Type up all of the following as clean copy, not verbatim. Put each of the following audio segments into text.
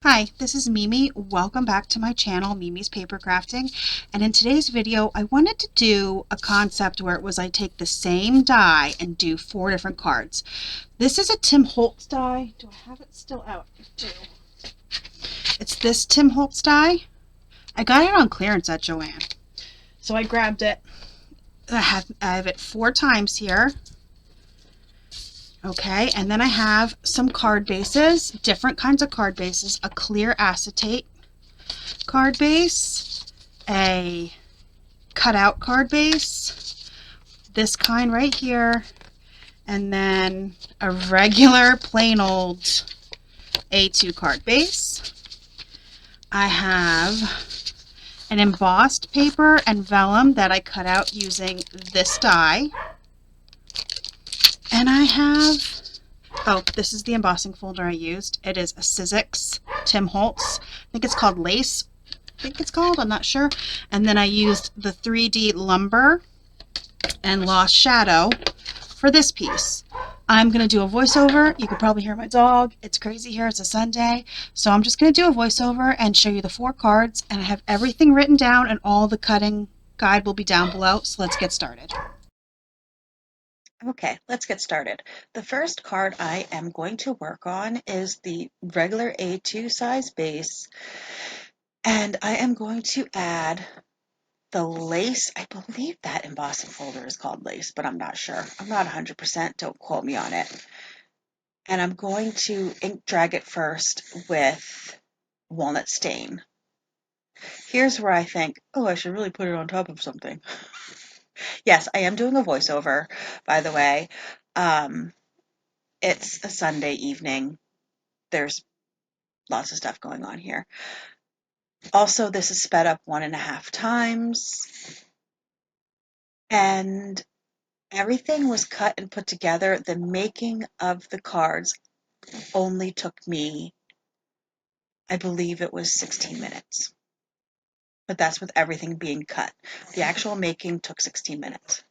Hi, this is Mimi. Welcome back to my channel, Mimi's Paper Crafting. And in today's video, I wanted to do a concept where it was I take the same die and do 4 different cards. This is a Tim Holtz die. Do I have it still out? I do. It's this Tim Holtz die. I got it on clearance at Joann. So I grabbed it. I have it 4 times here. Okay, and then I have some card bases, different kinds of card bases, a clear acetate card base, a cutout card base, this kind right here, and then a regular plain old A2 card base. I have an embossed paper and vellum that I cut out using this die. And I have, oh, this is the embossing folder I used. It is a Sizzix Tim Holtz. I think it's called Lace. I'm not sure. And then I used the 3D lumber and Lost Shadow for this piece. I'm going to do a voiceover. You could probably hear my dog. It's crazy here. It's a Sunday. So I'm just going to do a voiceover and show you the 4 cards. And I have everything written down and all the cutting guide will be down below. So let's get started. Okay, let's get started. The first card I am going to work on is the regular A2 size base, and I am going to add the lace. I believe that embossing folder is called lace, but I'm not sure. I'm not 100%, don't quote me on it. And I'm going to ink drag it first with walnut stain. Here's where I think, oh, I should really put it on top of something. Yes, I am doing a voiceover, by the way. It's a Sunday evening. There's lots of stuff going on here. Also, this is sped up 1.5 times. And everything was cut and put together. The making of the cards only took me, I believe it was 16 minutes. But that's with everything being cut. The actual making took 16 minutes.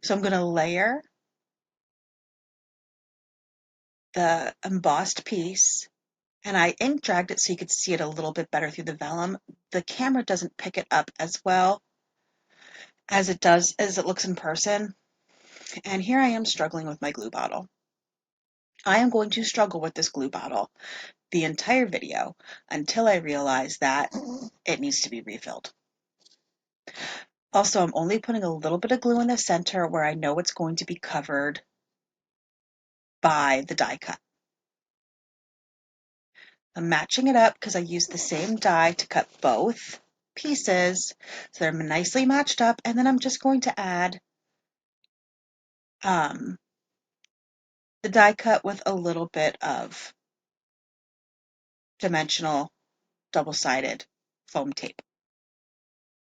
So I'm going to layer the embossed piece, and I ink dragged it so you could see it a little bit better through the vellum. The camera doesn't pick it up as well as it looks in person. And here I am struggling with my glue bottle. I am going to struggle with this glue bottle the entire video until I realize that it needs to be refilled. Also, I'm only putting a little bit of glue in the center where I know it's going to be covered by the die cut. I'm matching it up because I used the same die to cut both pieces, so they're nicely matched up, and then I'm just going to add the die cut with a little bit of dimensional double-sided foam tape,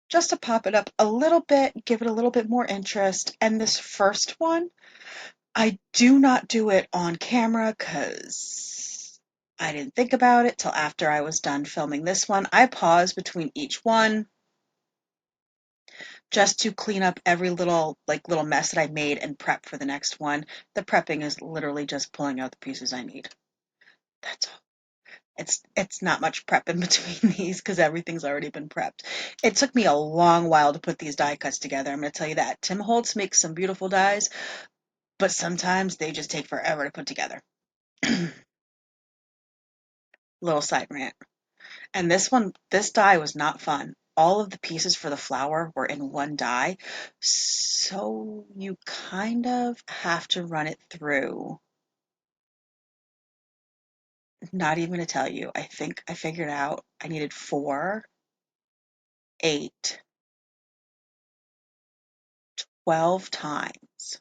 just to pop it up a little bit, give it a little bit more interest. And this first one, I do not do it on camera because I didn't think about it till after I was done filming this one. I pause between each one just to clean up every little mess that I made and prep for the next one. The prepping is literally just pulling out the pieces I need. That's all. It's not much prep in between these because everything's already been prepped. It took me a long while to put these die cuts together. I'm going to tell you that. Tim Holtz makes some beautiful dies, but sometimes they just take forever to put together. Little side rant. And this die was not fun. All of the pieces for the flower were in one die, so you kind of have to run it through. Not even to tell you, I think I figured out I needed 4, 8, 12 times.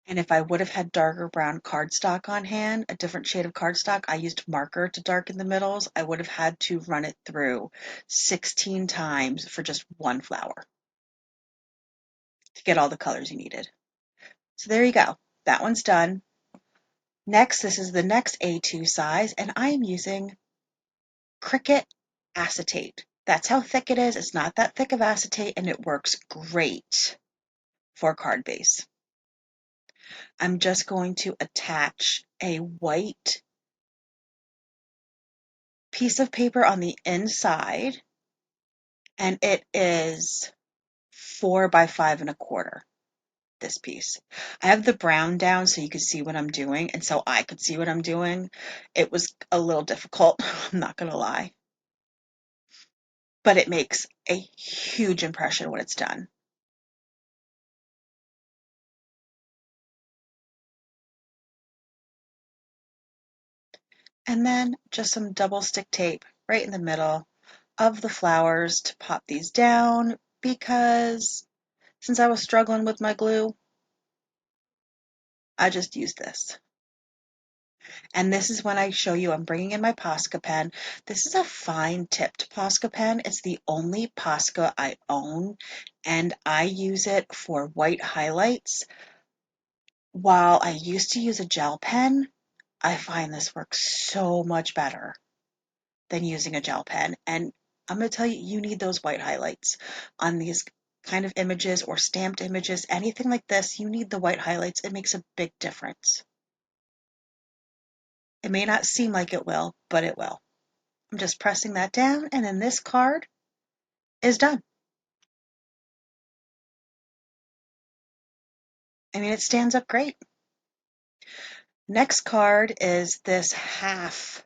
And if I would have had darker brown cardstock on hand, a different shade of cardstock, I used marker to darken the middles, I would have had to run it through 16 times for just one flower to get all the colors you needed. So there you go. That one's done. Next, this is the next A2 size, and I am using Cricut acetate. That's how thick it is. It's not that thick of acetate, and it works great for card base. I'm just going to attach a white piece of paper on the inside, and it is 4 by 5 1/4. This piece. I have the brown down so you can see what I'm doing, and so I could see what I'm doing. It was a little difficult, I'm not gonna lie, but it makes a huge impression when it's done. And then just some double stick tape right in the middle of the flowers to pop these down, because since I was struggling with my glue, I just used this. And this is when I show you I'm bringing in my Posca pen. This is a fine tipped Posca pen. It's the only Posca I own, and I use it for white highlights. While I used to use a gel pen, I find this works so much better than using a gel pen. And I'm going to tell you, you need those white highlights on these kind of images or stamped images, anything like this. You need the white highlights. It makes a big difference. It may not seem like it will, but it will. I'm just pressing that down, and then this card is done. I mean, it stands up great. Next card is this half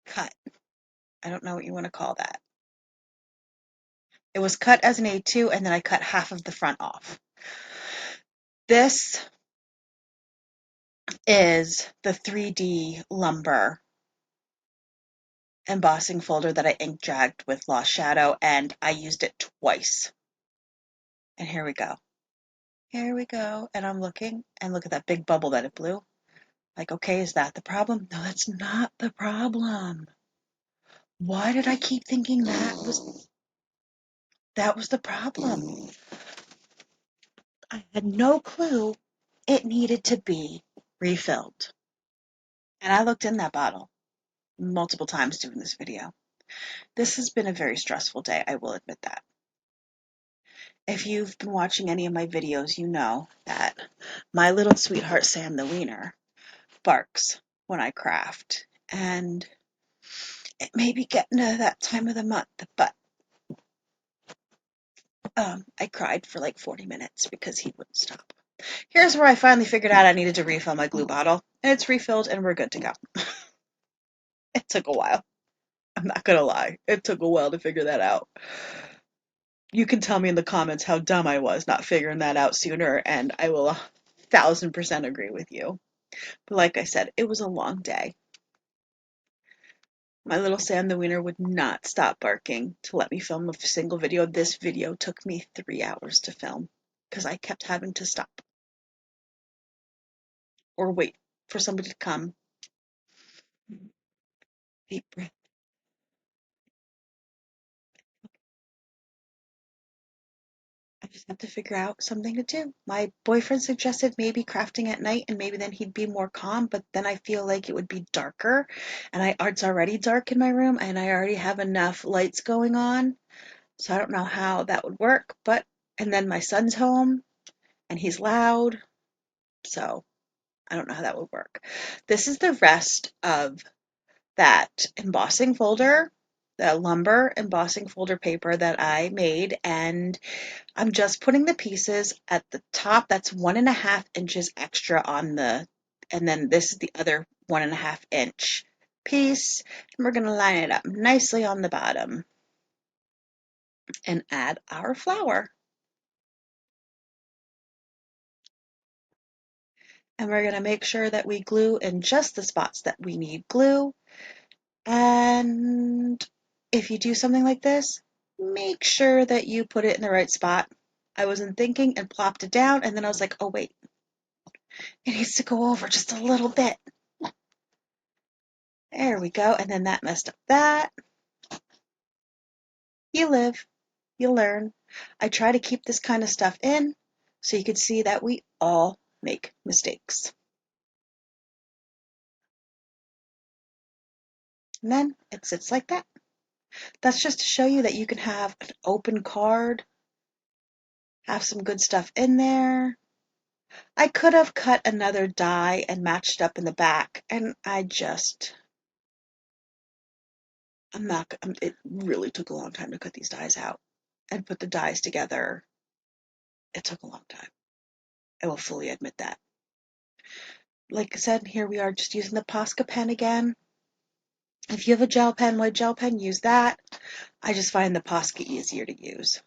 cut. I don't know what you want to call that. It was cut as an A2, and then I cut half of the front off. This is the 3D lumber embossing folder that I ink dragged with Lost Shadow, and I used it twice. And here we go. Here we go. And I'm looking, and look at that big bubble that it blew. Like, okay, is that the problem? No, that's not the problem. Why did I keep thinking that was the problem? I had no clue it needed to be refilled. And I looked in that bottle multiple times doing this video. This has been a very stressful day, I will admit that. If you've been watching any of my videos, you know that my little sweetheart Sam the Wiener barks when I craft. And it may be getting to that time of the month, but I cried for like 40 minutes because he wouldn't stop. Here's where I finally figured out I needed to refill my glue bottle, and it's refilled and we're good to go. It took a while. I'm not gonna lie. It took a while to figure that out. You can tell me in the comments how dumb I was not figuring that out sooner, and I will 1000% agree with you. But like I said, it was a long day. My little Sam the Wiener would not stop barking to let me film a single video. This video took me 3 hours to film because I kept having to stop or wait for somebody to come. Deep breath. I just have to figure out something to do. My boyfriend suggested maybe crafting at night, and maybe then he'd be more calm, but then I feel like it would be darker, and it's already dark in my room, and I already have enough lights going on, so I don't know how that would work. And then my son's home, and he's loud, so I don't know how that would work. This is the rest of that embossing folder, the lumber embossing folder paper that I made, and I'm just putting the pieces at the top. That's 1.5 inches extra on and then this is the other 1.5 inch piece. And we're going to line it up nicely on the bottom and add our flower. And we're going to make sure that we glue in just the spots that we need glue. And if you do something like this, make sure that you put it in the right spot. I wasn't thinking and plopped it down, and then I was like, oh wait, it needs to go over just a little bit. There we go, and then that messed up that. You live, you learn. I try to keep this kind of stuff in so you can see that we all make mistakes. And then it sits like that. That's just to show you that you can have an open card, have some good stuff in there, I could have cut another die and matched up in the back, and I'm not, it really took a long time to cut these dies out and put the dies together. It took a long time. I will fully admit that. Like I said, here we are just using the Posca pen again. If you have a gel pen, white gel pen, use that. I just find the Posca easier to use.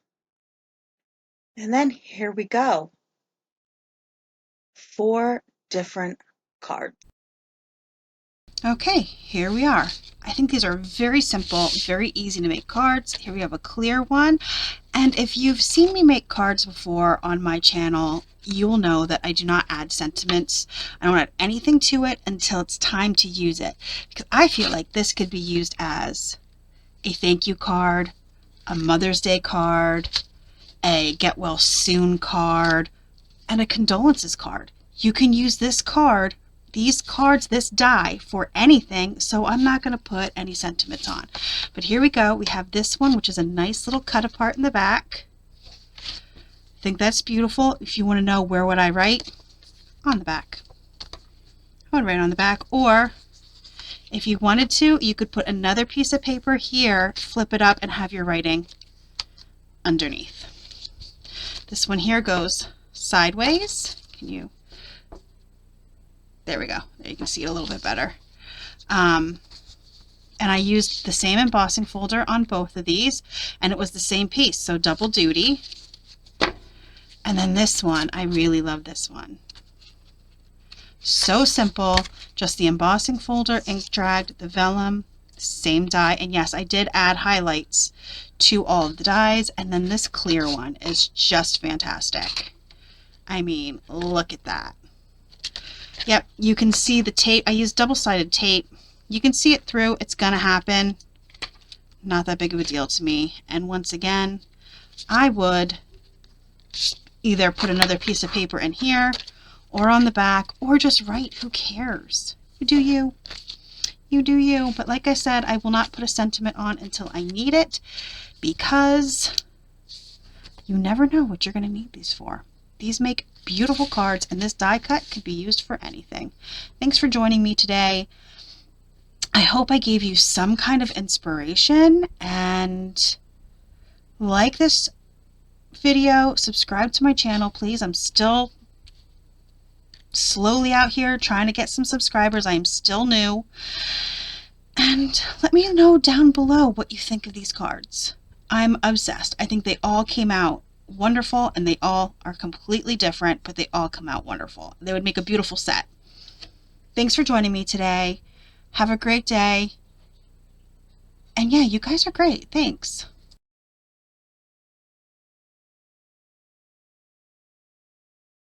And then here we go. 4 different cards. Okay, here we are. I think these are very simple, very easy to make cards. Here we have a clear one. And if you've seen me make cards before on my channel, you'll know that I do not add sentiments. I don't add anything to it until it's time to use it. Because I feel like this could be used as a thank you card, a Mother's Day card, a get well soon card, and a condolences card. You can use this card, these cards, this die for anything, so I'm not going to put any sentiments on. But here we go. We have this one, which is a nice little cut apart in the back. I think that's beautiful. If you want to know where would I write, on the back. I would write on the back, or if you wanted to, you could put another piece of paper here, flip it up, and have your writing underneath. This one here goes sideways. There we go. There you can see it a little bit better. And I used the same embossing folder on both of these, and it was the same piece, so double duty. And then this one, I really love this one. So simple, just the embossing folder, ink dragged, the vellum, same die. And yes, I did add highlights to all of the dies, and then this clear one is just fantastic. I mean, look at that. Yep, you can see the tape. I used double-sided tape. You can see it through. It's gonna happen. Not that big of a deal to me. And once again, I would either put another piece of paper in here or on the back, or just write. Who cares? You do you. You do you. But like I said, I will not put a sentiment on until I need it, because you never know what you're going to need these for. These make beautiful cards, and this die cut could be used for anything. Thanks for joining me today. I hope I gave you some kind of inspiration, and like this video, subscribe to my channel, please. I'm still slowly out here trying to get some subscribers. I am still new. And let me know down below what you think of these cards. I'm obsessed. I think they all came out wonderful, and they all are completely different, but they all come out wonderful. They would make a beautiful set. Thanks for joining me today. Have a great day. And yeah, you guys are great. Thanks.